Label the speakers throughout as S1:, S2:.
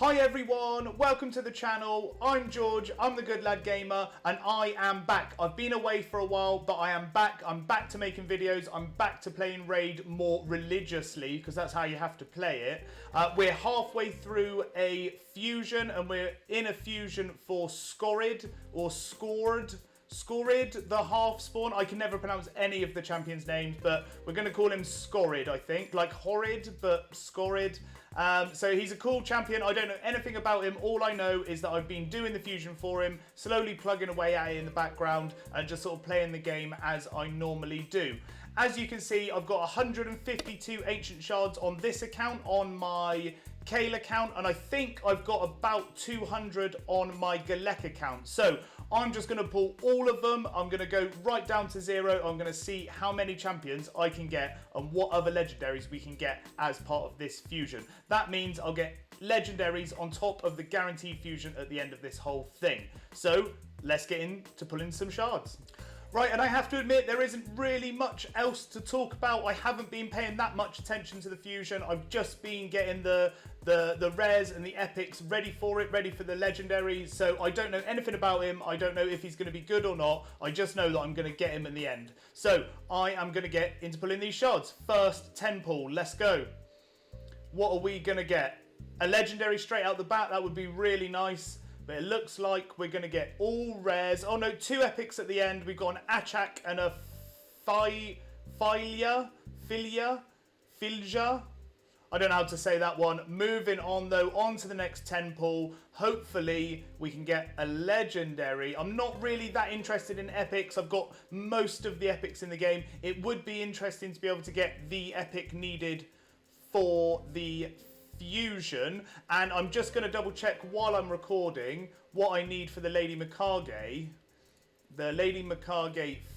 S1: Hi everyone, welcome to the channel. I'm George, I'm the Good Lad Gamer, and I am back. I've been away for a while, but I am back. I'm back to making videos. I'm back to playing Raid more religiously, because that's how you have to play it. We're halfway through a fusion, and we're in a fusion for Skorid, or Skorid, the Halfspawn. I can never pronounce any of the champions' names, but we're going to call him Skorid, I think. Like horrid, but Skorid. So he's a cool champion. I don't know anything about him. All I know is that I've been doing the fusion for him, slowly plugging away at it in the background and just sort of playing the game as I normally do. As you can see, I've got 152 Ancient Shards on this account, on my Kale account, and I think I've got about 200 on my Galek account. So I'm just going to pull all of them. I'm going to go right down to 0. I'm going to see how many champions I can get and what other legendaries we can get as part of this fusion. That means I'll get legendaries on top of the guaranteed fusion at the end of this whole thing. So let's get into pulling some shards. Right, and I have to admit, there isn't really much else to talk about. I haven't been paying that much attention to the fusion. I've just been getting the rares and the epics ready for it, ready for the legendaries. So I don't know anything about him. I don't know if he's going to be good or not. I just know that I'm going to get him in the end. So I am going to get into pulling these shards. First 10 pull, let's go. What are we going to get? A legendary straight out the bat, that would be really nice. But it looks like we're going to get all rares. Oh no, 2 epics at the end. We've got an Achak and a Filja. I don't know how to say that one. Moving on though, on to the next 10 pull. Hopefully we can get a legendary. I'm not really that interested in epics. I've got most of the epics in the game. It would be interesting to be able to get the epic needed for the fusion, and I'm just going to double check while I'm recording what I need for the Lady Mikage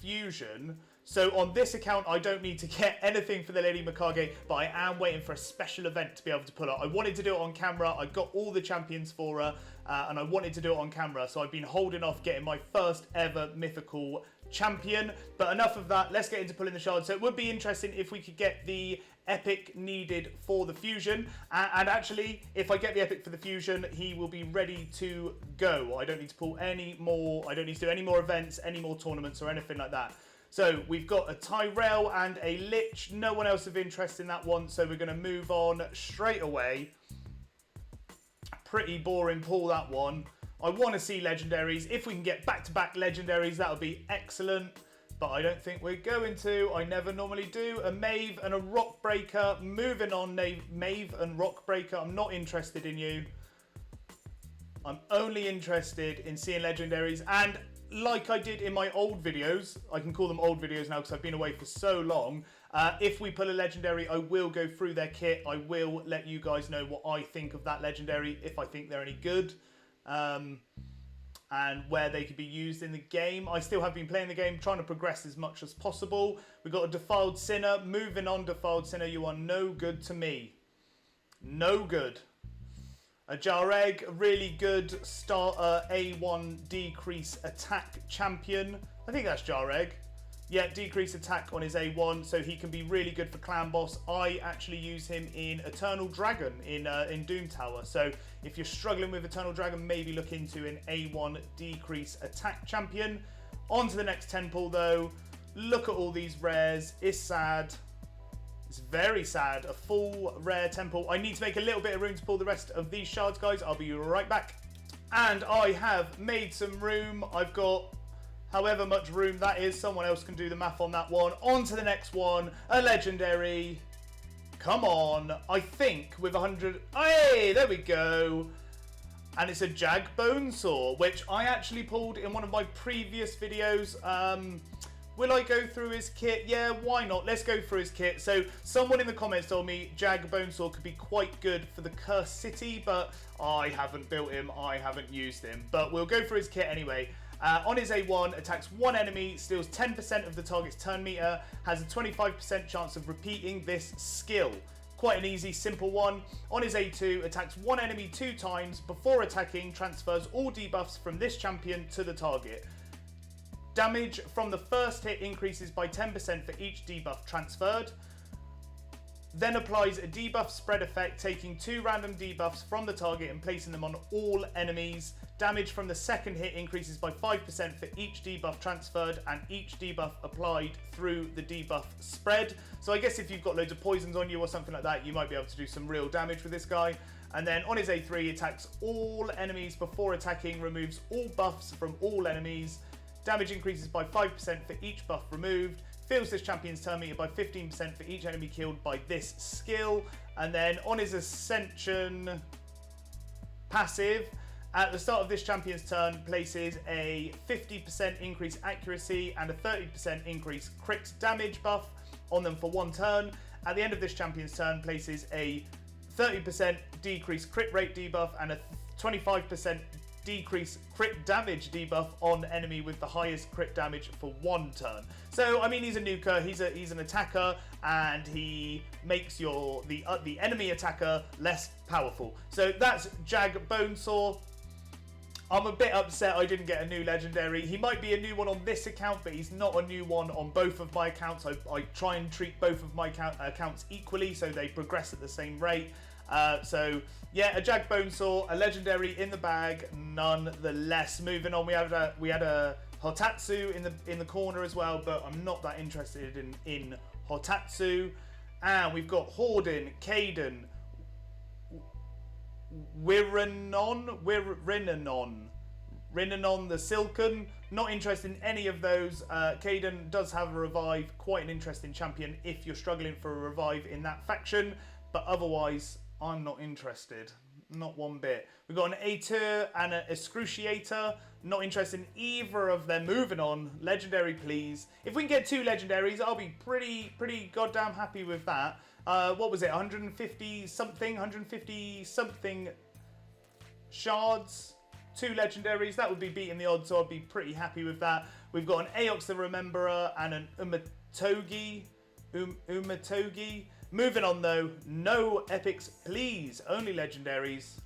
S1: fusion. So on this account, I don't need to get anything for the Lady Mikage, but I am waiting for a special event to be able to pull her. I wanted to do it on camera. I got all the champions for her, and I wanted to do it on camera. So I've been holding off getting my first ever mythical champion. But enough of that. Let's get into pulling the shards. So it would be interesting if we could get the epic needed for the fusion. And actually, if I get the epic for the fusion, he will be ready to go. I don't need to pull any more. I don't need to do any more events, any more tournaments or anything like that. So we've got a Tyrell and a Lich. No one else of interest in that one, so we're going to move on straight away. Pretty boring pull, that one. I want to see legendaries. If we can get back-to-back legendaries, that would be excellent. But I don't think we're going to. I never normally do. A Mave and a Rockbreaker. Moving on, Mave and Rockbreaker. I'm not interested in you. I'm only interested in seeing legendaries. And like I did in my old videos, I can call them old videos now because I've been away for so long. If we pull a legendary, I will go through their kit. I will let you guys know what I think of that legendary, if I think they're any good, and where they could be used in the game. I still have been playing the game, trying to progress as much as possible. We've got a Defiled Sinner. Moving on, Defiled Sinner, you are no good to me. No good. A Jareg, really good starter A1 decrease attack champion. I think that's Jareg. Yeah, decrease attack on his A1, so he can be really good for clan boss. I actually use him in Eternal Dragon in Doom Tower. So if you're struggling with Eternal Dragon, maybe look into an A1 decrease attack champion. On to the next 10 pull though. Look at all these rares. It's sad. It's very sad. A full rare temple. I need to make a little bit of room to pull the rest of these shards, guys. I'll be right back. And I have made some room. I've got however much room that is. Someone else can do the math on that one. On to the next one. A legendary. Come on. I think with 100. Hey, there we go. And it's a Jag Bonesaw, which I actually pulled in one of my previous videos. Will I go through his kit? Yeah, why not? Let's go through his kit. So someone in the comments told me Jag Bonesaw could be quite good for the Cursed City, but I haven't built him. I haven't used him. But we'll go through his kit anyway. On his A1, attacks one enemy, steals 10% of the target's turn meter, has a 25% chance of repeating this skill. Quite an easy, simple one. On his A2, attacks one enemy 2 times. Before attacking, transfers all debuffs from this champion to the target. Damage from the first hit increases by 10% for each debuff transferred. then applies a debuff spread effect, taking 2 random debuffs from the target and placing them on all enemies. Damage from the second hit increases by 5% for each debuff transferred and each debuff applied through the debuff spread. So I guess if you've got loads of poisons on you or something like that, you might be able to do some real damage with this guy. And then on his A3, attacks all enemies before attacking, removes all buffs from all enemies. Damage increases by 5% for each buff removed. Fills this champion's turn meter by 15% for each enemy killed by this skill. And then on his Ascension passive, at the start of this champion's turn, places a 50% increase accuracy and a 30% increase crit damage buff on them for 1 turn. At the end of this champion's turn, places a 30% decrease crit rate debuff and a 25% decrease crit damage debuff on enemy with the highest crit damage for 1 turn. So I mean, he's a nuker, he's an attacker, and he makes the enemy attacker less powerful. So that's Jag Bonesaw. I'm a bit upset I didn't get a new legendary. He might be a new one on this account, but he's not a new one on both of my accounts. I try and treat both of my accounts equally so they progress at the same rate. So yeah, a Jag Bonesaw, a legendary in the bag, nonetheless. Moving on, we had a Hotatsu in the corner as well, but I'm not that interested in Hotatsu. And we've got Horden, Caden, Rinnanon the Silken. Not interested in any of those. Caden does have a revive, quite an interesting champion if you're struggling for a revive in that faction, but otherwise I'm not interested, not one bit. We've got an Aetur and an Excruciator, not interested in either of them. Moving on, legendary please. If we can get 2 legendaries, I'll be pretty goddamn happy with that. What was it, 150 something shards, 2 legendaries, that would be beating the odds, so I'd be pretty happy with that. We've got an Aox the Rememberer and an Umatogi. Moving on though, no epics please, only legendaries.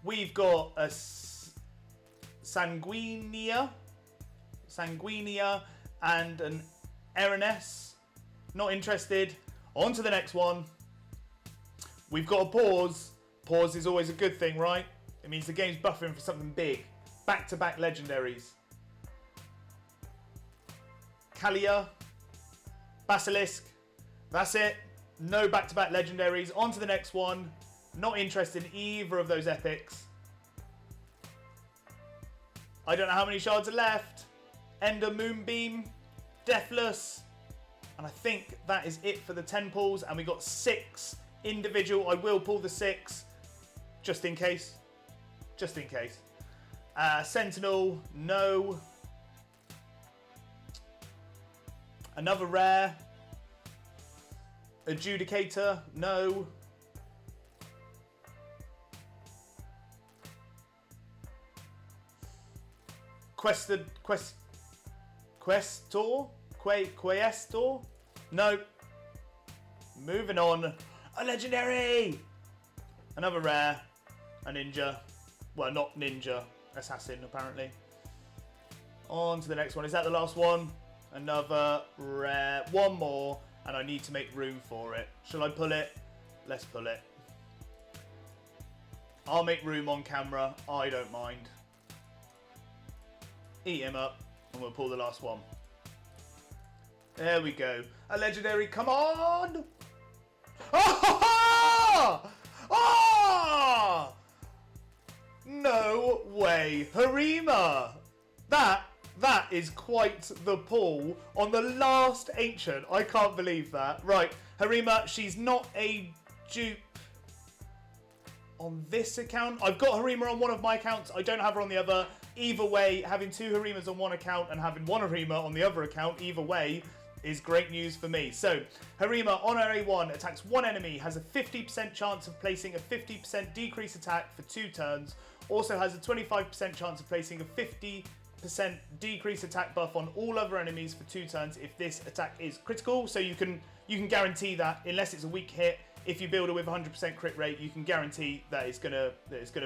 S1: We've got a Sanguinia and an Eriness. Not interested. On to the next one. We've got a pause. Pause is always a good thing, right? It means the game's buffering for something big. Back-to-back legendaries. Kalia, Basilisk. That's it. No back-to-back legendaries. On to the next one. Not interested in either of those epics. I don't know how many shards are left. Ender Moonbeam, Deathless. And I think that is it for the 10 pulls. And we got 6 individual. I will pull the 6 just in case. Just in case. Sentinel, no. Another rare. Adjudicator, no. Questor? Questor? No. Moving on. A legendary! Another rare. A ninja. Well, not ninja. Assassin, apparently. On to the next one. Is that the last one? Another rare. One more. And I need to make room for it. Shall I pull it? Let's pull it. I'll make room on camera. I don't mind. Eat him up. And we'll pull the last one. There we go. A legendary. Come on! Oh! Oh! No way. Harima! That is quite the pull on the last Ancient. I can't believe that. Right, Harima, she's not a dupe on this account. I've got Harima on one of my accounts. I don't have her on the other. Either way, having 2 Harimas on one account and having 1 Harima on the other account, either way, is great news for me. So, Harima on her A1 attacks 1 enemy, has a 50% chance of placing a 50% decrease attack for 2 turns. Also has a 25% chance of placing a 50% decrease attack buff on all other enemies for 2 turns if this attack is critical. So you can guarantee that unless it's a weak hit, if you build her with 100% crit rate, you can guarantee that it's gonna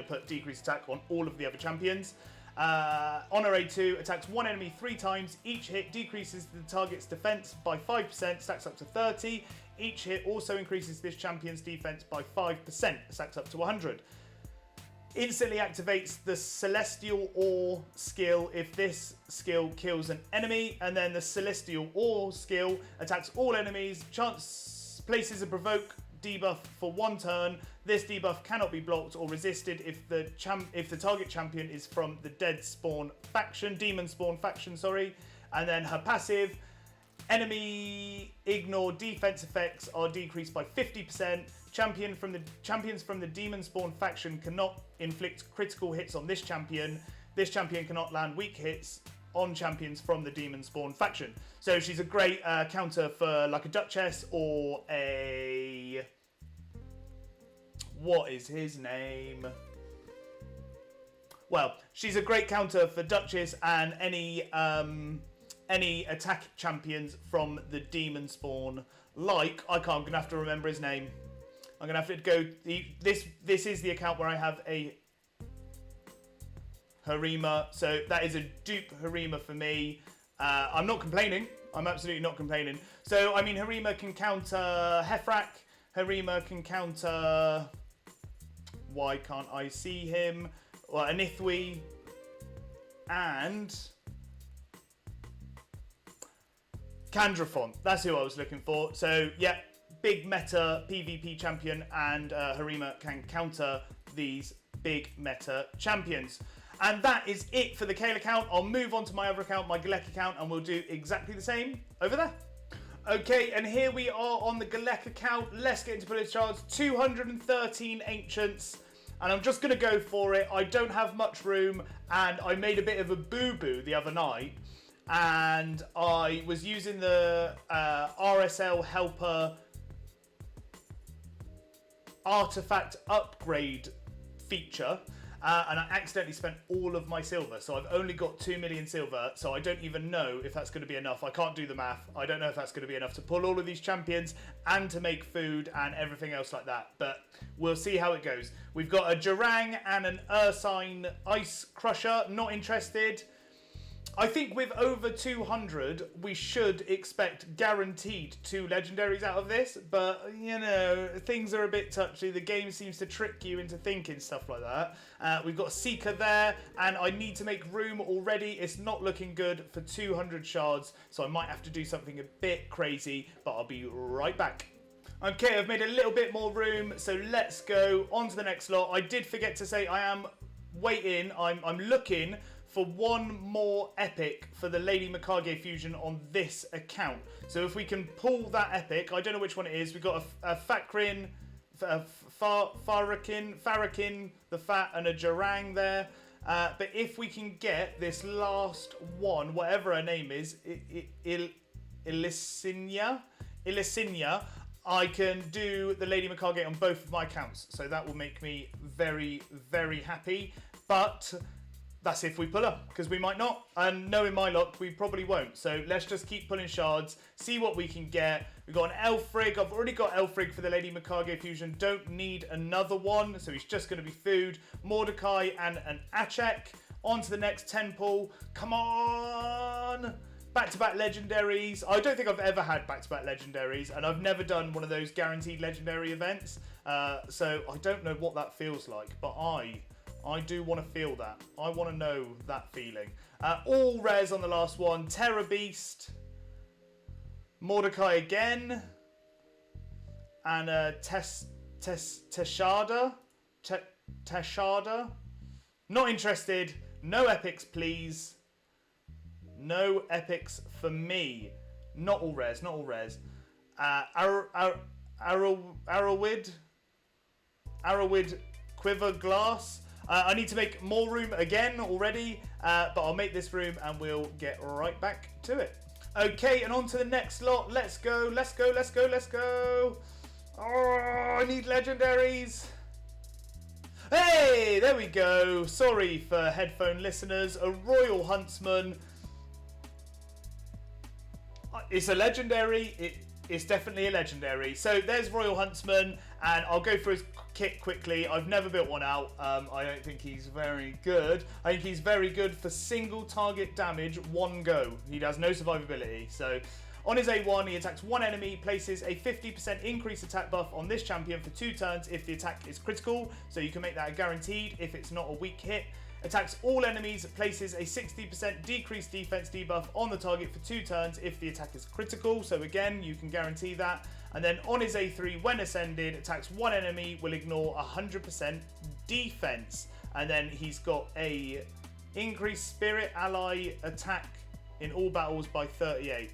S1: put decrease attack on all of the other champions. On her A2, attacks 1 enemy 3 times. Each hit decreases the target's defense by 5%, stacks up to 30. Each hit also increases this champion's defense by 5%, stacks up to 100. Instantly activates the Celestial Ore skill if this skill kills an enemy, and then the Celestial Ore skill attacks all enemies, places a provoke debuff for 1 turn. This debuff cannot be blocked or resisted if the target champion is from the demon spawn faction, sorry. And then her passive, enemy ignore defense effects are decreased by 50%. Champions from the demon spawn faction cannot inflict critical hits on this champion. This champion cannot land weak hits on champions from the demon spawn faction. So she's a great counter for like a Duchess or a... What is his name? Well, she's a great counter for Duchess and any attack champions from the demon spawn. Like, I'm gonna have to remember his name. I'm gonna have to go. This is the account where I have a Harima, so that is a dupe Harima for me. I'm not complaining. I'm absolutely not complaining. So I mean, Harima can counter Hefrak. Harima can counter. Why can't I see him? Well, Anithwi and Candrafont. That's who I was looking for. So yeah, big meta PvP champion, and Harima can counter these big meta champions. And that is it for the Kale account. I'll move on to my other account, my Galek account, and we'll do exactly the same over there. Okay, and here we are on the Galek account. Let's get into Pillage Shards. 213 Ancients. And I'm just going to go for it. I don't have much room, and I made a bit of a boo-boo the other night. And I was using the RSL Helper artifact upgrade feature, and I accidentally spent all of my silver, so I've only got 2 million silver, so I don't even know if that's going to be enough. I can't do the math. I don't know if that's going to be enough to pull all of these champions and to make food and everything else like that, but we'll see how it goes. We've got a Jarang and an Ursine Ice Crusher. Not interested. I think with over 200, we should expect guaranteed 2 legendaries out of this, but, you know, things are a bit touchy. The game seems to trick you into thinking stuff like that. We've got Seeker there, and I need to make room already. It's not looking good for 200 shards, so I might have to do something a bit crazy, but I'll be right back. Okay, I've made a little bit more room, so let's go on to the next lot. I did forget to say I am waiting, I'm looking for one more epic for the Lady Mikage fusion on this account. So if we can pull that epic, I don't know which one it is. We've got a Fakrin, Farakin, the Fat, and a Jarang there. But if we can get this last one, whatever her name is, Ilicinia, I can do the Lady Mikage on both of my accounts. So that will make me very, very happy. But that's if we pull her, because we might not. And knowing my luck, we probably won't. So let's just keep pulling shards, see what we can get. We've got an Elfrig. I've already got Elfrig for the Lady Mikage fusion. Don't need another one, so he's just going to be food. Mordecai and an Achek. On to the next 10 pull. Come on! Back-to-back legendaries. I don't think I've ever had back-to-back legendaries, and I've never done one of those guaranteed legendary events. So I don't know what that feels like, but I do want to feel that. I want to know that feeling. All rares on the last one. Terror Beast. Mordecai again. And Teshada. Not interested. No epics, please. No epics for me. Not all rares, not all rares. Arrowwood Quiver Glass. I need to make more room again already, but I'll make this room and we'll get right back to it. Okay, and on to the next lot. Let's go, let's go, let's go, let's go. Oh, I need legendaries. Hey, there we go. Sorry for headphone listeners. A Royal Huntsman. It's a legendary. It's definitely a legendary. So there's Royal Huntsman, and I'll go through his kit quickly. I've never built one out. I don't think he's very good. I think he's very good for single target damage, one go. He has no survivability. So On his A1, he attacks one enemy, places a 50% increased attack buff on this champion for 2 turns if the attack is critical, so you can make that a guaranteed if it's not a weak hit. Attacks all enemies, places a 60% decreased defense debuff on the target for 2 turns if the attack is critical, so again, you can guarantee that. And then on his A3, when ascended, attacks one enemy, will ignore 100% defense. And then he's got a increased spirit ally attack in all battles by 38.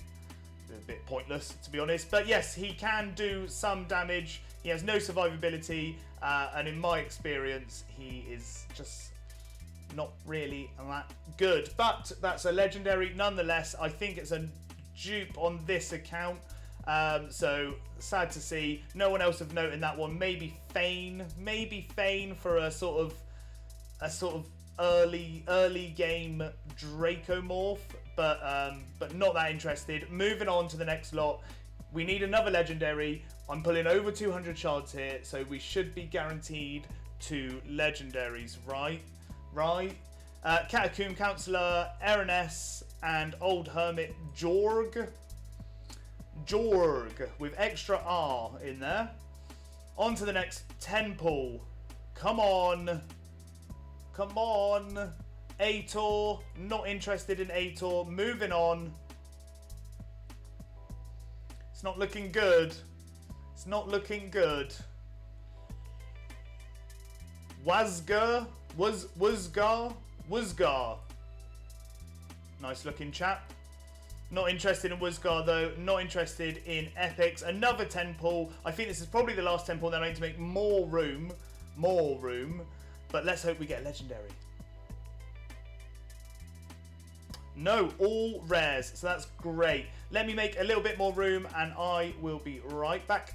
S1: A bit pointless, to be honest. But yes, he can do some damage. He has no survivability. And in my experience, he is just not really that good. But that's a legendary nonetheless. I think it's a dupe on this account. So sad to see. No one else of note in that one. Maybe Fane for a sort of early game Dracomorph, but not that interested. Moving on to the next lot. We need another legendary. I'm pulling over 200 shards here, so we should be guaranteed 2 legendaries, right? Catacomb Counselor, Eriness, and Old Hermit Jorg with extra R in there. On to the next 10 pull. Come on. Ator, not interested in Ator. Moving on. It's not looking good. Wazgar. Nice looking chap. Not interested in Wazgar though. Not interested in epics. Another 10 pull. I think this is probably the last 10 pull. Then I need to make more room. But let's hope we get a legendary. No, all rares. So that's great. Let me make a little bit more room and I will be right back.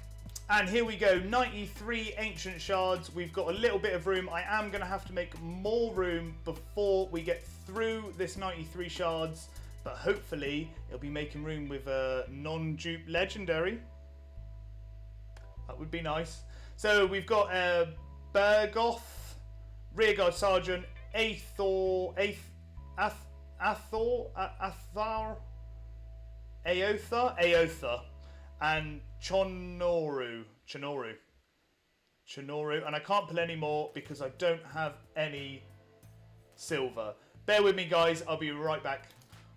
S1: And here we go. 93 Ancient Shards. We've got a little bit of room. I am going to have to make more room before we get through this 93 shards. But hopefully it'll be making room with a non-dupe legendary. That would be nice. So we've got Bergoth, Rearguard Sergeant, Athor, Aotha, and Chonoru. And I can't pull any more because I don't have any silver. Bear with me, guys. I'll be right back.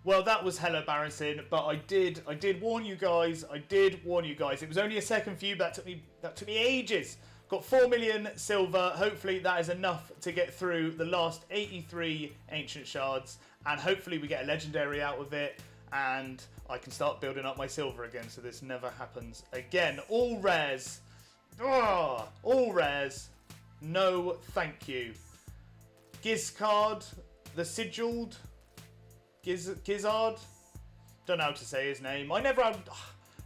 S1: Well, that was hella embarrassing, but I did warn you guys. It was only a second view, but that took me ages. Got 4 million silver. Hopefully that is enough to get through the last 83 Ancient Shards. And hopefully we get a legendary out of it. And I can start building up my silver again so this never happens again. All rares. Ugh, all rares. No thank you. Gizcard, the Sigilled. Gizzard. Don't know how to say his name. I never know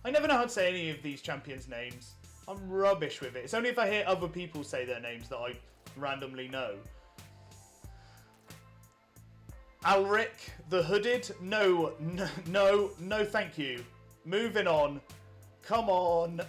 S1: how to say any of these champions' names. I'm rubbish with it. It's only if I hear other people say their names that I randomly know. Alric, the Hooded. No, thank you. Moving on. Come on.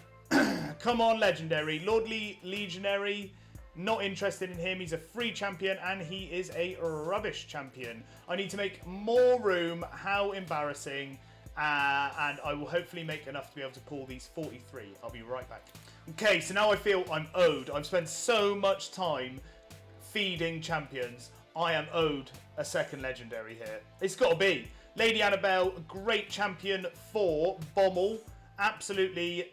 S1: Come on, legendary. Lordly Legionary. Not interested in him. He's a free champion and he is a rubbish champion. I need to make more room. How embarrassing. And I will hopefully make enough to be able to pull these 43. I'll be right back. Okay, so now I feel I'm owed. I've spent so much time feeding champions. I am owed a second legendary here. It's got to be. Lady Annabelle, great champion for Bommel. Absolutely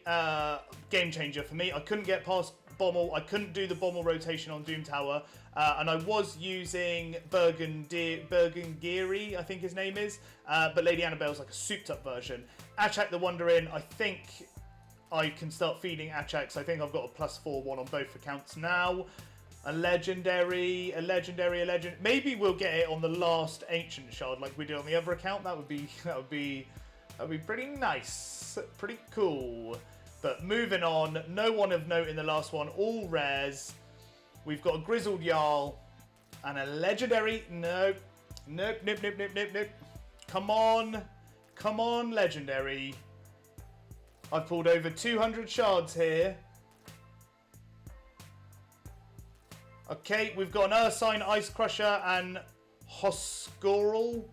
S1: game changer for me. I couldn't get past Bommel. I couldn't do the Bommel rotation on Doom Tower. And I was using Burgundieri, I think his name is. But Lady Annabelle's like a souped up version. Achak the Wandering, I think I can start feeding Achaks. I think I've got a +4/1 on both accounts now. A legendary. Maybe we'll get it on the last Ancient Shard like we did on the other account. That would be pretty nice. Pretty cool. But moving on, no one of note in the last one. All rares. We've got a Grizzled Jarl and a legendary. Nope. Come on, legendary. I've pulled over 200 shards here. Okay, we've got an Ursine Ice Crusher and Hoscorl.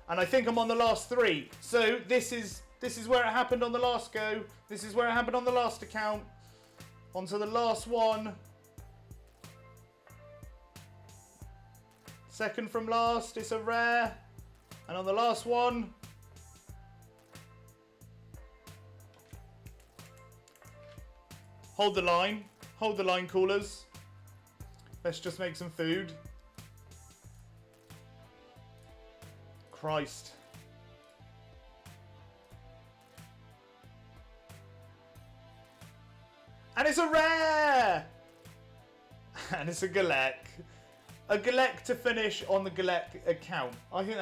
S1: And I think I'm on the last 3. So this is where it happened on the last go. This is where it happened on the last account. On to the last one. Second from last, it's a rare. And on the last one, hold the line, callers. Let's just make some food. Christ. And it's a rare! And it's a Galek. A Galek to finish on the Galek account. I think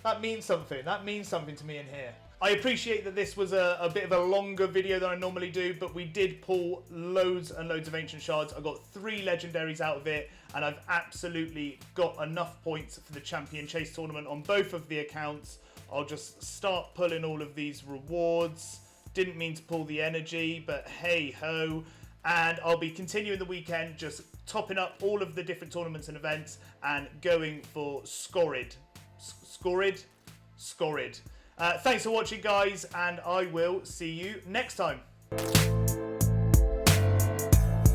S1: that means something. That means something to me in here. I appreciate that this was a bit of a longer video than I normally do, but we did pull loads and loads of Ancient Shards. I got 3 Legendaries out of it, and I've absolutely got enough points for the Champion Chase Tournament on both of the accounts. I'll just start pulling all of these rewards. Didn't mean to pull the energy, but hey ho. And I'll be continuing the weekend, just topping up all of the different tournaments and events and going for Skorid. Skorid. Thanks for watching, guys, and I will see you next time.